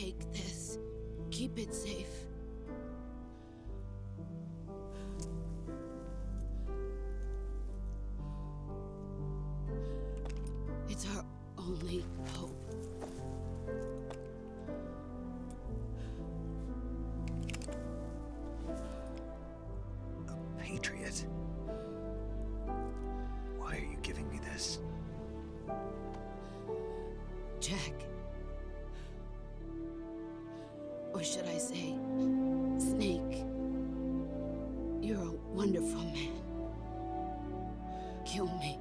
take this. Keep it safe. It's our only hope. A patriot? Why are you giving me this? Jack. Or should I say, Snake. You're a wonderful man. Kill me.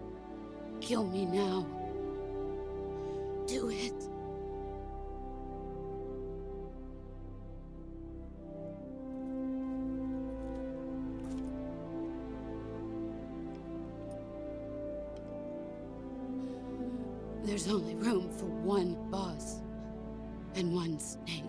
Kill me now. Do it. There's only room for one boss and one snake.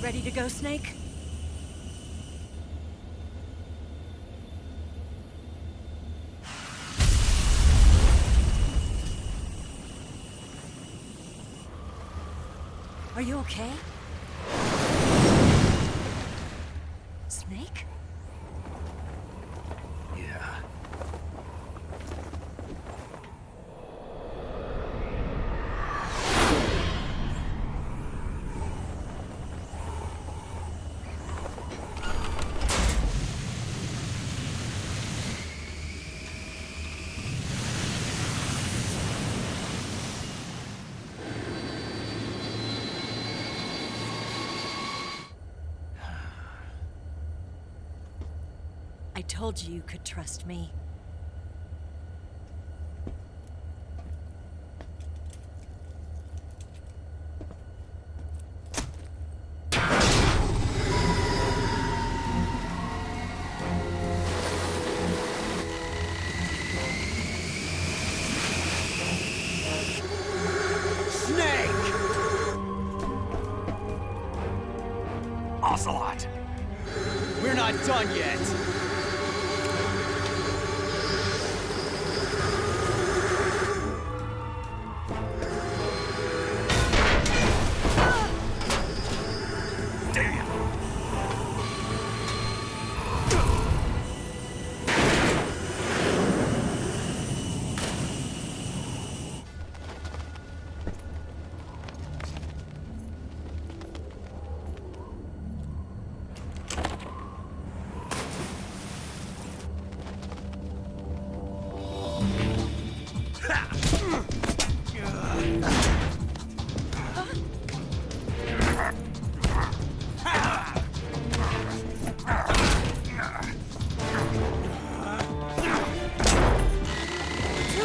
Ready to go, Snake? Are you okay? Snake? Yeah. I told you you could trust me. Ocelot! We're not done yet! Too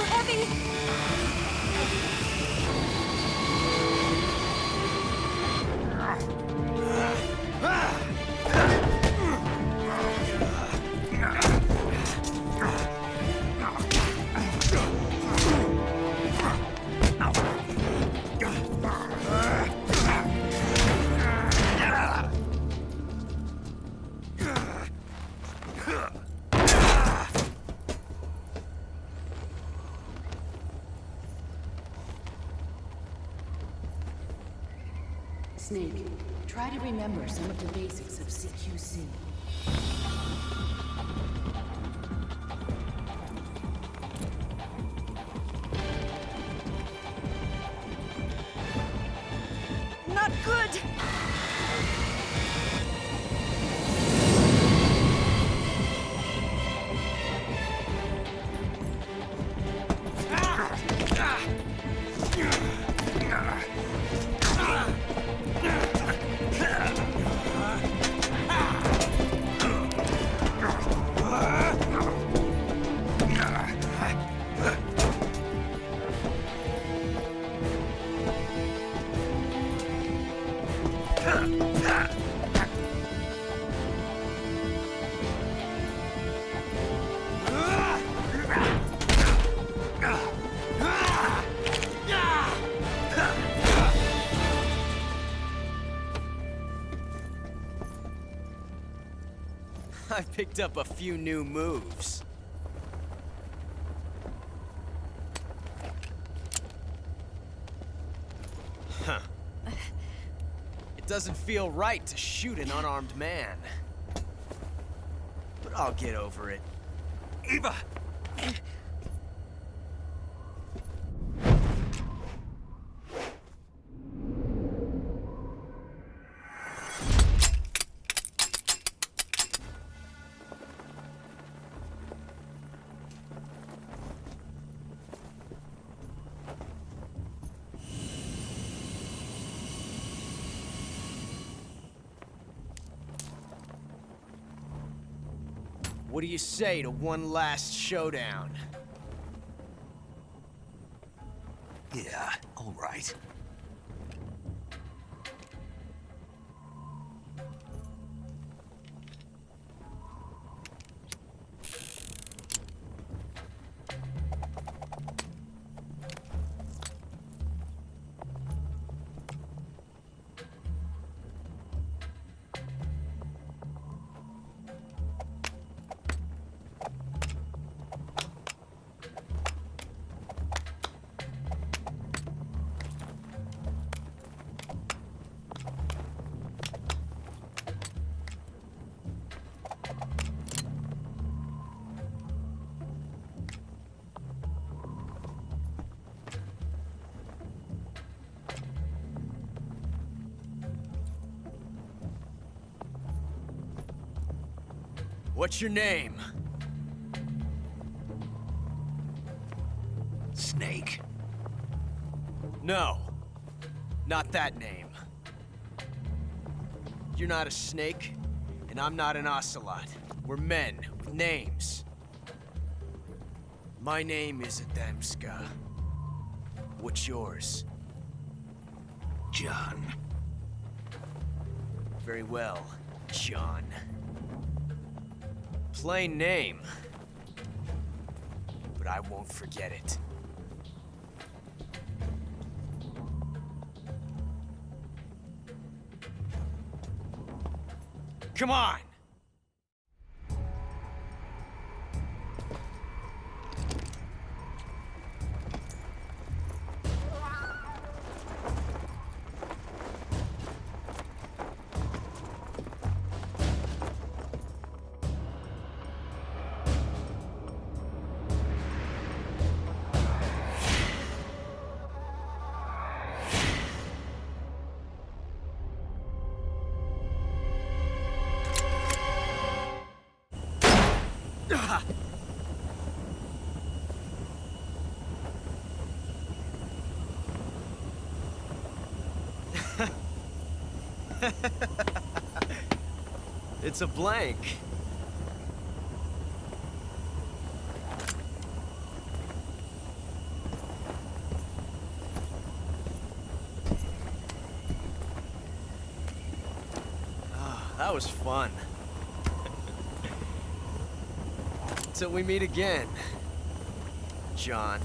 heavy! Snake, try to remember some of the basics of CQC. Not good! I picked up a few new moves. Huh. It doesn't feel right to shoot an unarmed man. But I'll get over it. Eva! What do you say to one last showdown? Yeah, all right. What's your name? Snake. No, not that name. You're not a snake, and I'm not an ocelot. We're men with names. My name is Adamska. What's yours? John. Very well, John. Plain name. But I won't forget it. Come on! It's a blank. Ah, that was fun. Till we meet again, John.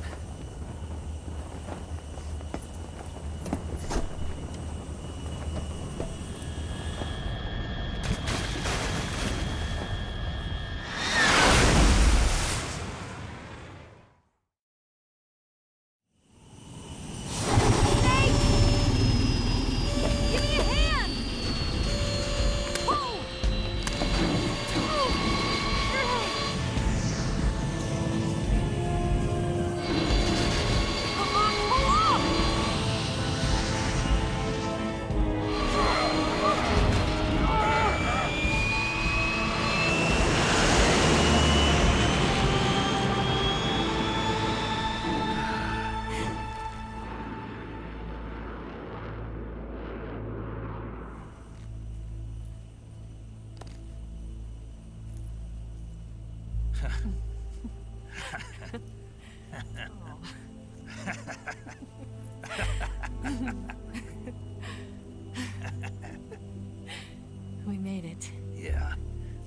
We made it. Yeah,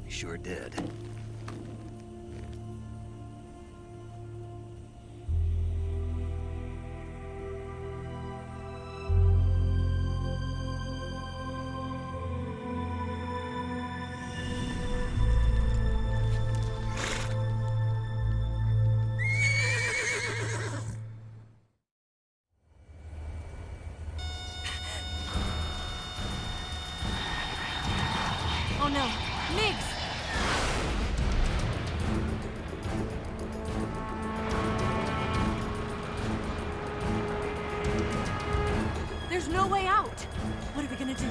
we sure did. Oh no, Migs! There's no way out! What are we gonna do?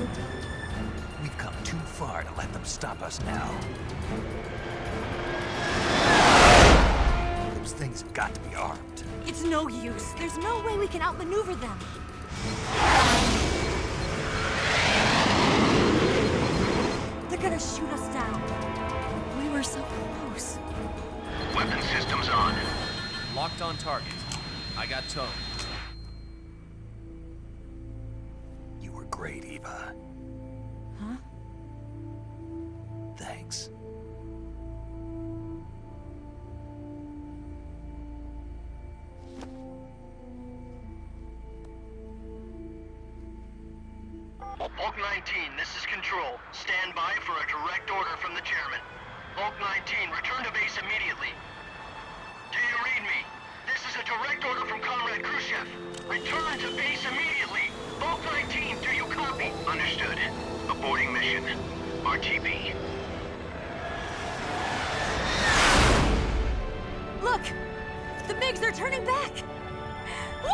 We've come too far to let them stop us now. Those things have got to be armed. It's no use. There's no way we can outmaneuver them. They're gonna shoot us down. We were so close. Weapon systems on. Locked on target. I got towed. You were great, Eva. Huh? Thanks. Bulk 19, this is Control. Stand by for a direct order from the chairman. Bulk 19, return to base immediately. Do you read me? This is a direct order from Comrade Khrushchev. Return to base immediately. Bulk 19, do you copy? Understood. Aborting mission. RTB. Look! The MiGs are turning back! Woo!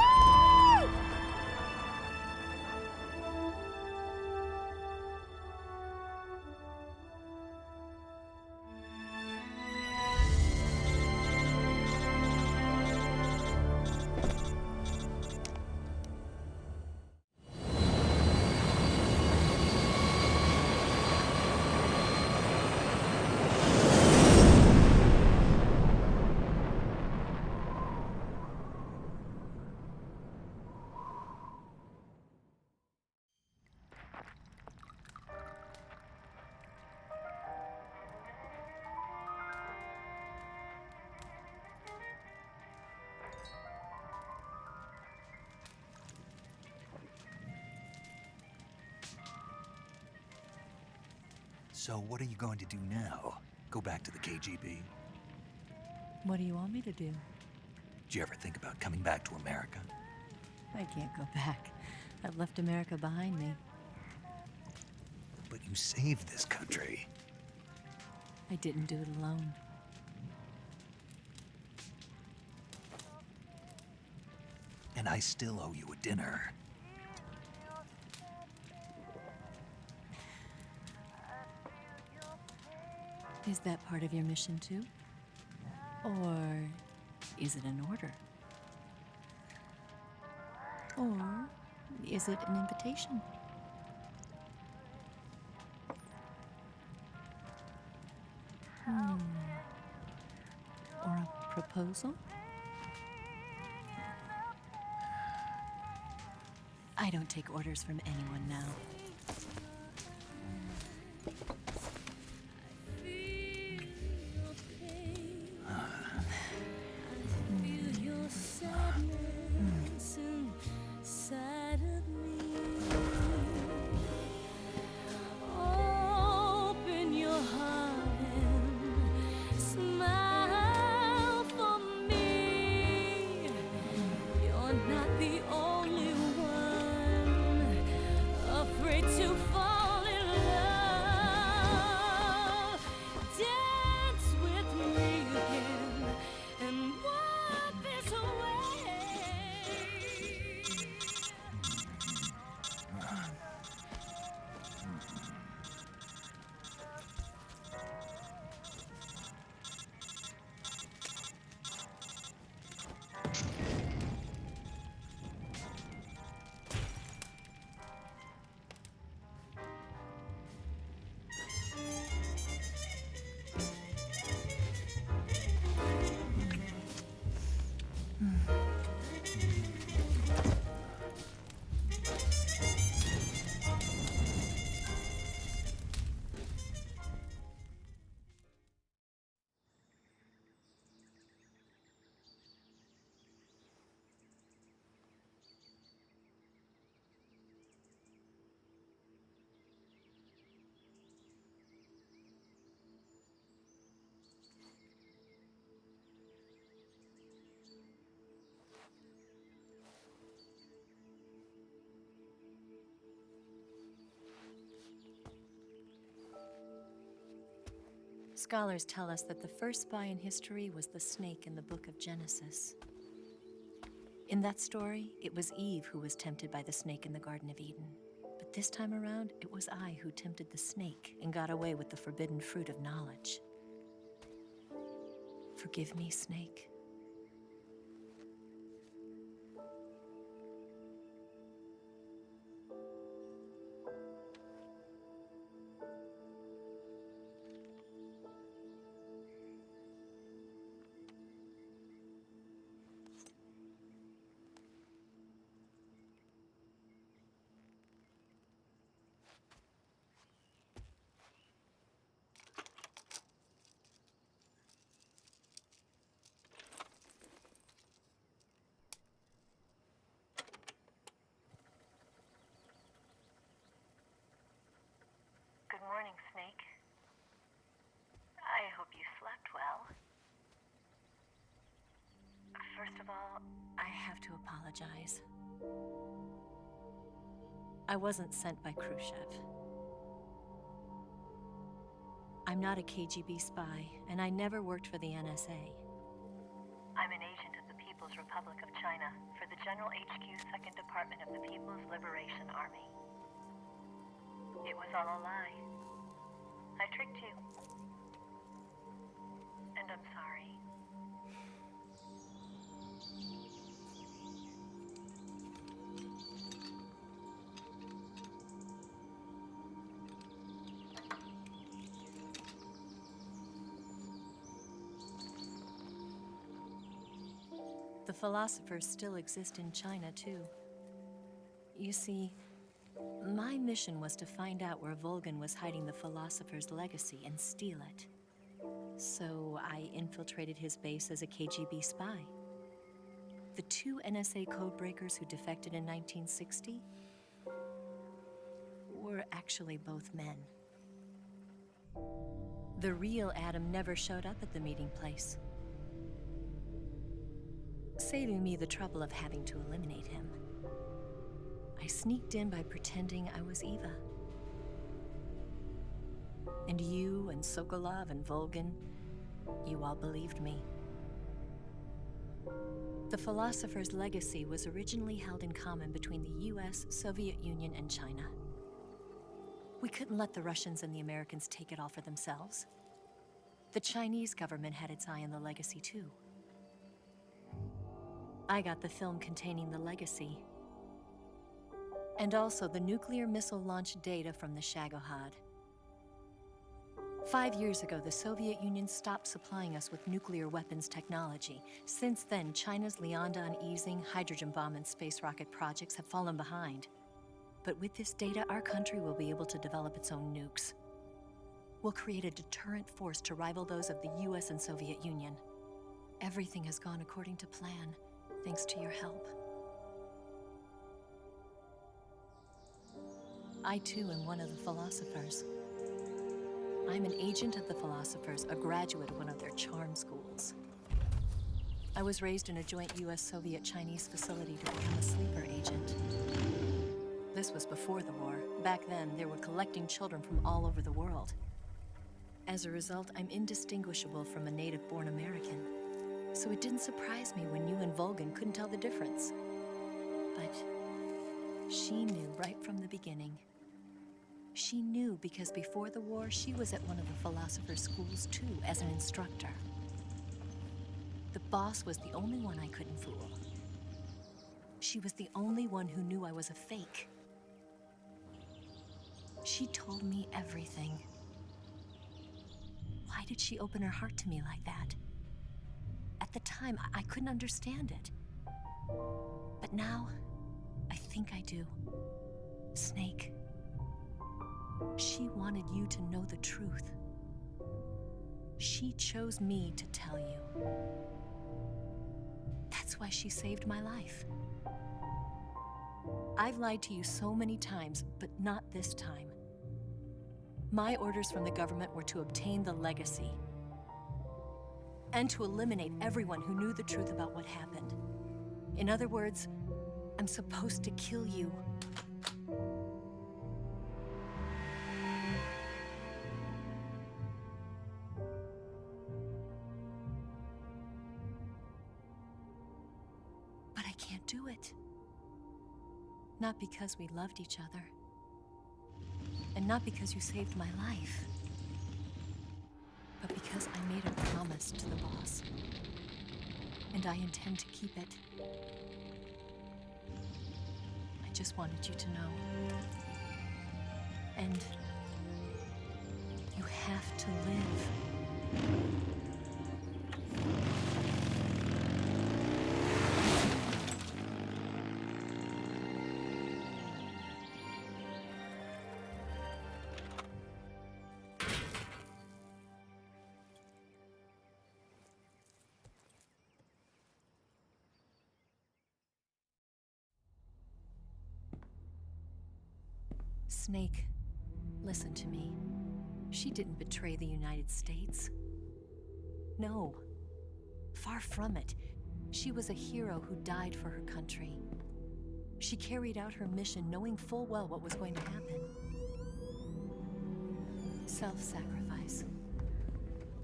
So what are you going to do now? Go back to the KGB? What do you want me to do? Did you ever think about coming back to America? I can't go back. I've left America behind me. But you saved this country. I didn't do it alone. And I still owe you a dinner. Is that part of your mission too? Or is it an order? Or is it an invitation? proposal? I don't take orders from anyone now. Scholars tell us that the first spy in history was the snake in the book of Genesis. In that story, it was Eve who was tempted by the snake in the Garden of Eden. But this time around, it was I who tempted the snake and got away with the forbidden fruit of knowledge. Forgive me, snake. Good morning, Snake. I hope you slept well. First of all, I have to apologize. I wasn't sent by Khrushchev. I'm not a KGB spy, and I never worked for the NSA. I'm an agent of the People's Republic of China for the General HQ 2nd Department of the People's Liberation Army. It was all a lie. I tricked you. And I'm sorry. The philosophers still exist in China, too. You see, my mission was to find out where Volgin was hiding the philosopher's legacy and steal it. So I infiltrated his base as a KGB spy. The two NSA codebreakers who defected in 1960 were actually both men. The real Adam never showed up at the meeting place, saving me the trouble of having to eliminate him. I sneaked in by pretending I was Eva. And you and Sokolov and Volgin, you all believed me. The philosopher's legacy was originally held in common between the US, Soviet Union, and China. We couldn't let the Russians and the Americans take it all for themselves. The Chinese government had its eye on the legacy too. I got the film containing the legacy, and also the nuclear missile launch data from the Shagohod. 5 years ago, the Soviet Union stopped supplying us with nuclear weapons technology. Since then, China's Liaodong easing, hydrogen bomb, and space rocket projects have fallen behind. But with this data, our country will be able to develop its own nukes. We'll create a deterrent force to rival those of the US and Soviet Union. Everything has gone according to plan, thanks to your help. I too am one of the philosophers. I'm an agent of the philosophers, a graduate of one of their charm schools. I was raised in a joint US-Soviet-Chinese facility to become a sleeper agent. This was before the war. Back then, they were collecting children from all over the world. As a result, I'm indistinguishable from a native-born American. So it didn't surprise me when you and Volgan couldn't tell the difference. But she knew right from the beginning. She knew because before the war, she was at one of the philosopher's schools too, as an instructor. The boss was the only one I couldn't fool. She was the only one who knew I was a fake. She told me everything. Why did she open her heart to me like that? At the time, I couldn't understand it. But now, I think I do. Snake. She wanted you to know the truth. She chose me to tell you. That's why she saved my life. I've lied to you so many times, but not this time. My orders from the government were to obtain the legacy and to eliminate everyone who knew the truth about what happened. In other words, I'm supposed to kill you. But I can't do it. Not because we loved each other. And not because you saved my life. But because I made a promise to the boss. And I intend to keep it. I just wanted you to know. And you have to live. Snake, listen to me. She didn't betray the United States. No, far from it. She was a hero who died for her country. She carried out her mission knowing full well what was going to happen. Self-sacrifice.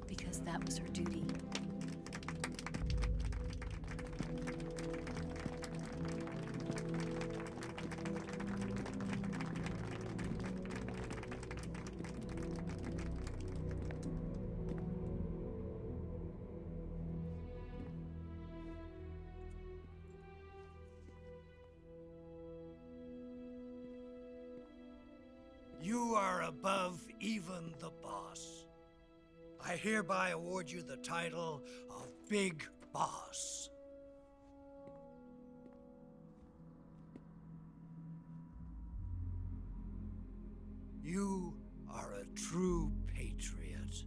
Because that was her duty. You are above even the boss. I hereby award you the title of Big Boss. You are a true patriot.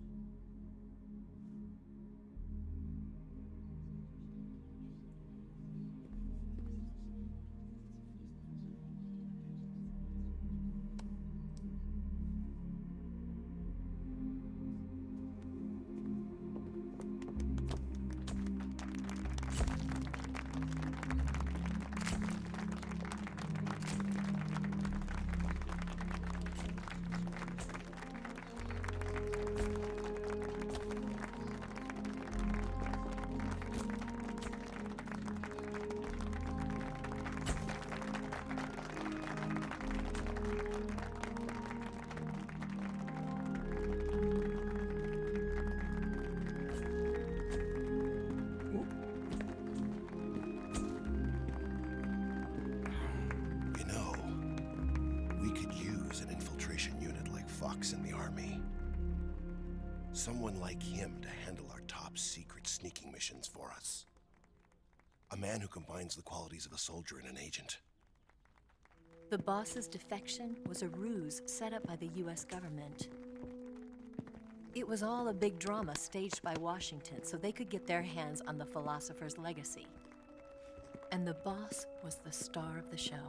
In the army. Someone like him to handle our top secret sneaking missions for us. A man who combines the qualities of a soldier and an agent. The boss's defection was a ruse set up by the US government. It was all a big drama staged by Washington so they could get their hands on the philosopher's legacy. And the boss was the star of the show.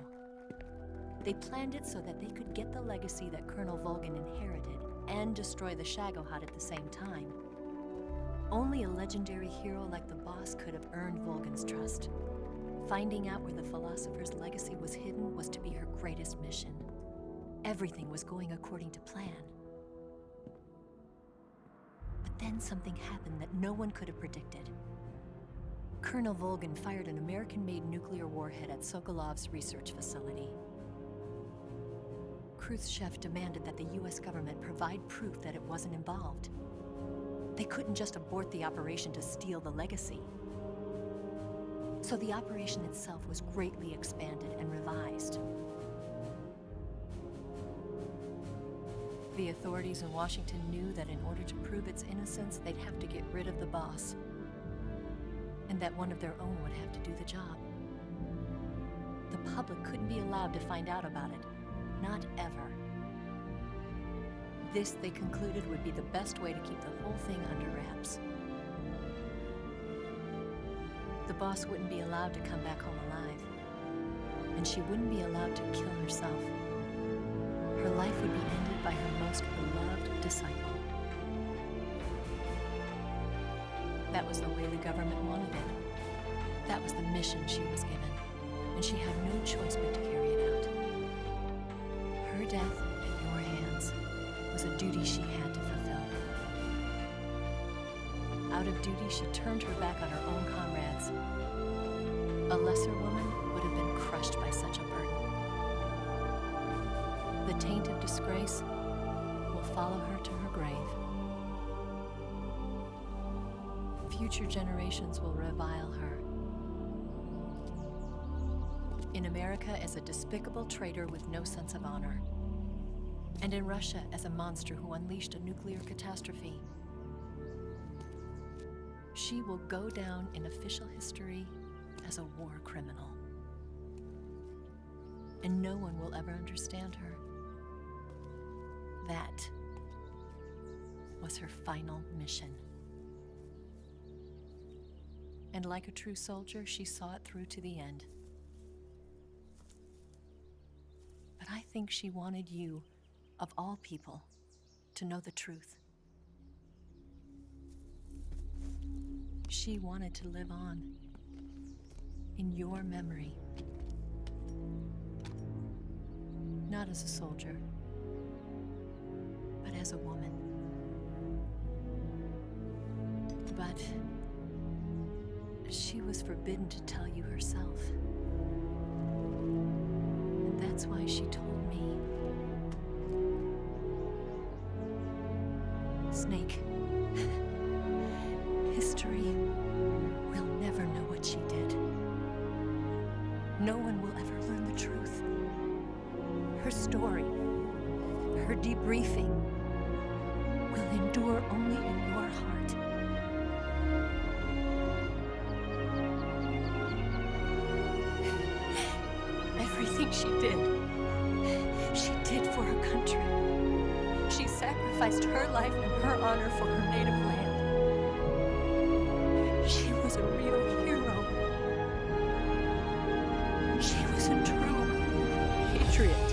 They planned it so that they could get the legacy that Colonel Volgin inherited and destroy the Shagohod at the same time. Only a legendary hero like the boss could have earned Volgin's trust. Finding out where the philosopher's legacy was hidden was to be her greatest mission. Everything was going according to plan. But then something happened that no one could have predicted. Colonel Volgin fired an American-made nuclear warhead at Sokolov's research facility. Khrushchev demanded that the US government provide proof that it wasn't involved. They couldn't just abort the operation to steal the legacy. So the operation itself was greatly expanded and revised. The authorities in Washington knew that in order to prove its innocence, they'd have to get rid of the boss, and that one of their own would have to do the job. The public couldn't be allowed to find out about it, not ever. This, they concluded, would be the best way to keep the whole thing under wraps. The boss wouldn't be allowed to come back home alive, and she wouldn't be allowed to kill herself. Her life would be ended by her most beloved disciple. That was the way the government wanted it. That was the mission she was given, and she had no choice but to carry it out. Her death at your hands was a duty she had to fulfill. Out of duty, she turned her back on her own comrades. A lesser woman would have been crushed by such a burden. The taint of disgrace will follow her to her grave. Future generations will revile her. In America as a despicable traitor with no sense of honor. And in Russia as a monster who unleashed a nuclear catastrophe. She will go down in official history as a war criminal. And no one will ever understand her. That was her final mission. And like a true soldier, she saw it through to the end. But I think she wanted you, of all people, to know the truth. She wanted to live on in your memory. Not as a soldier, but as a woman. But she was forbidden to tell you herself. And that's why she told me. Snake, history will never know what she did. No one will ever learn the truth. Her story, her debriefing, will endure only in your heart. Everything she did for her country. She sacrificed her life and her honor for her native land. She was a real hero. She was a true patriot.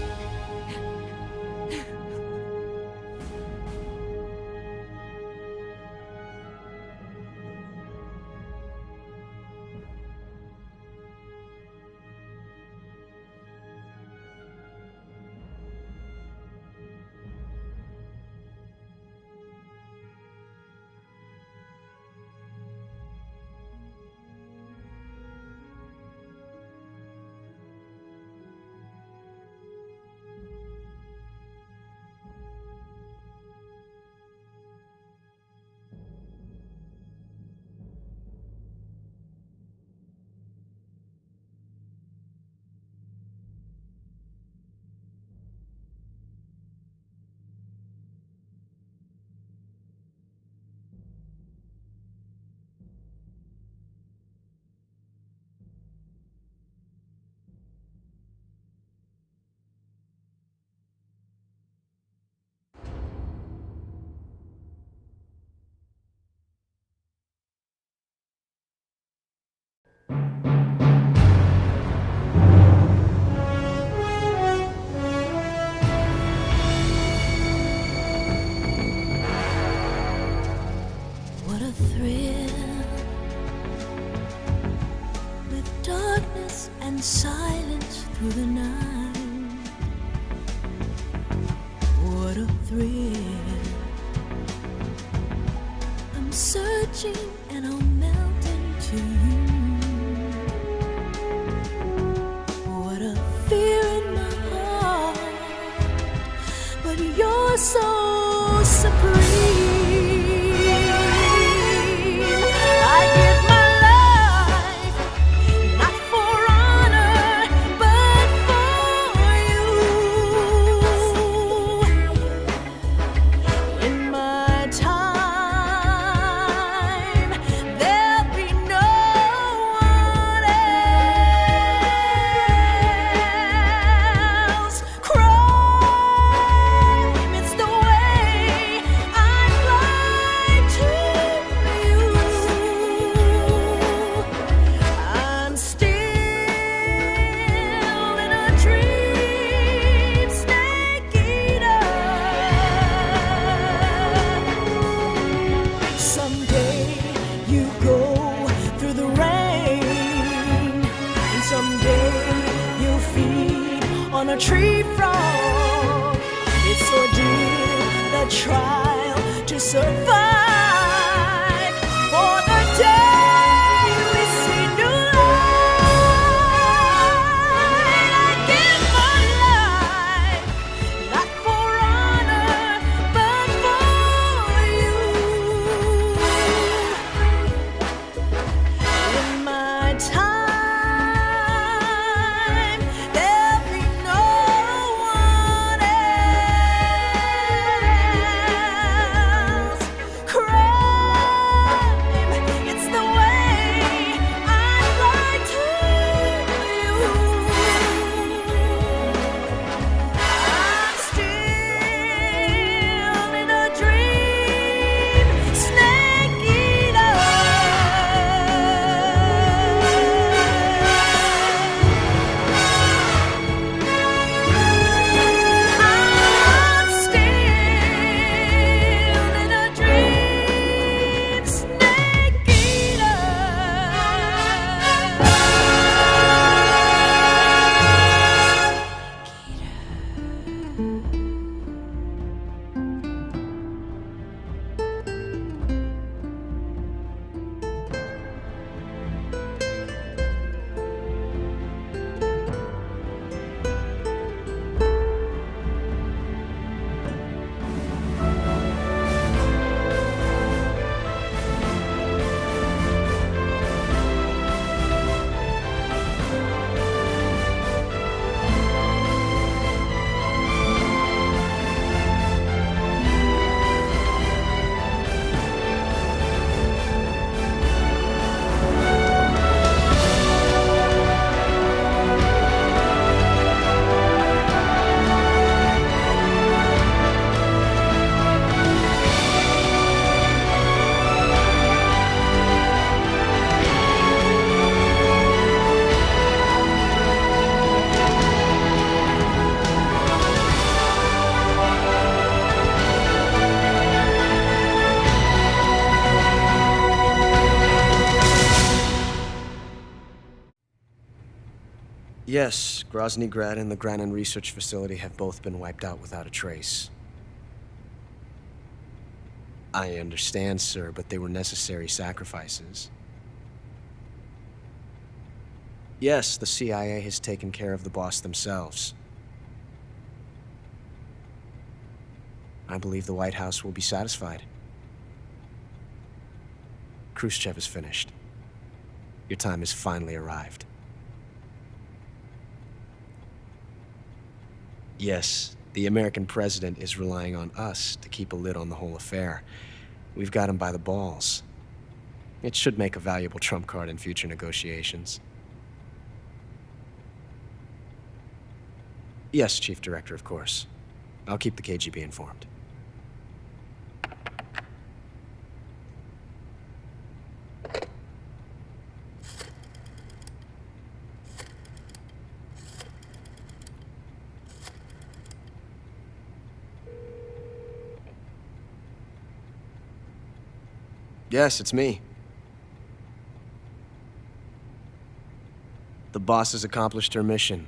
in silence through the night. What a thrill. I'm searching and I'll melt into you. What a fear in my heart, but you're so supreme. I give my life, not for honor, but for you. In my time, there'll be no one else. Crime, it's the way I fly to you. I'm still in a dream, snake eater. Someday you go through the rain, and someday you'll feed on a tree frog. It's ordeal, the trial to survive for the day we see new light. I give my life, not for honor, but for you. In my time, there'll be no one else. Crime, it's the way I fly to you. I'm still in a dream, snake eater. I'm still in a dream, snake eater. Yes, Grozny Grad and the Granin Research Facility have both been wiped out without a trace. I understand, sir, but they were necessary sacrifices. Yes, the CIA has taken care of the boss themselves. I believe the White House will be satisfied. Khrushchev is finished. Your time has finally arrived. Yes, the American president is relying on us to keep a lid on the whole affair. We've got him by the balls. It should make a valuable trump card in future negotiations. Yes, Chief Director, of course. I'll keep the KGB informed. Yes, it's me. The boss has accomplished her mission.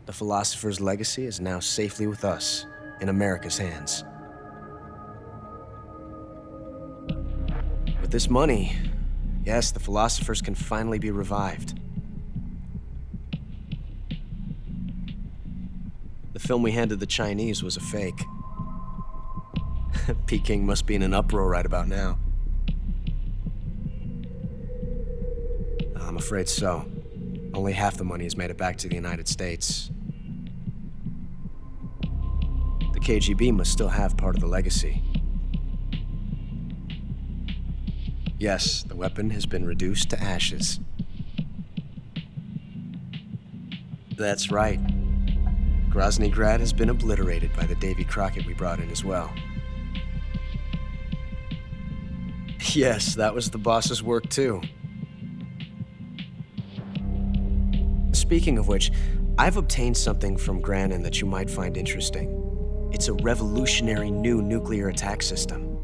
The philosopher's legacy is now safely with us, in America's hands. With this money, yes, the philosophers can finally be revived. The film we handed the Chinese was a fake. Peking must be in an uproar right about now. I'm afraid so. Only half the money has made it back to the United States. The KGB must still have part of the legacy. Yes, the weapon has been reduced to ashes. That's right. Grozny Grad has been obliterated by the Davy Crockett we brought in as well. Yes, that was the boss's work too. Speaking of which, I've obtained something from Granin that you might find interesting. It's a revolutionary new nuclear attack system.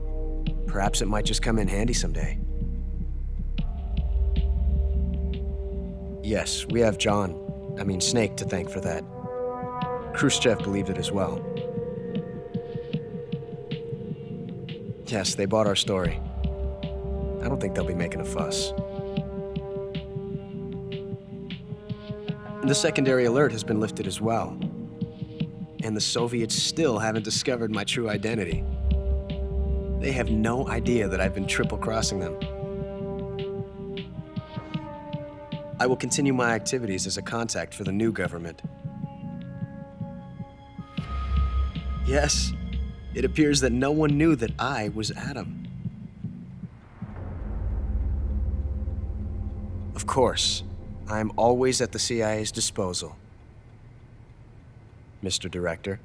Perhaps it might just come in handy someday. Yes, we have Snake to thank for that. Khrushchev believed it as well. Yes, they bought our story. I don't think they'll be making a fuss. The secondary alert has been lifted as well. And the Soviets still haven't discovered my true identity. They have no idea that I've been triple-crossing them. I will continue my activities as a contact for the new government. Yes, it appears that no one knew that I was Adam. Of course, I'm always at the CIA's disposal, Mr. Director.